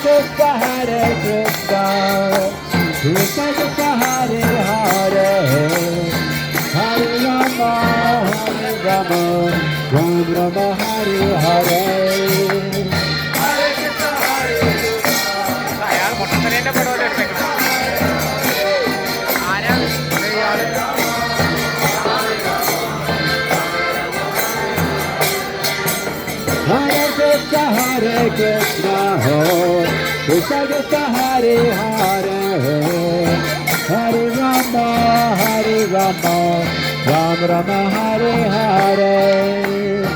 Krishna, Hare Krishna, Krishna Krishna, Hare Hare, Hare Rama, Hare Rama, Ram Rama, Hare Hare. അയാൾ മുട്ടത്തലേന്റെ പടം എടുത്തേക്കണം. ആരാ Hare Krishna, Hare Krishna, Krishna Krishna, Hare Hare, Hare Rama, Hare Rama, Ram Rama, Hare Hare.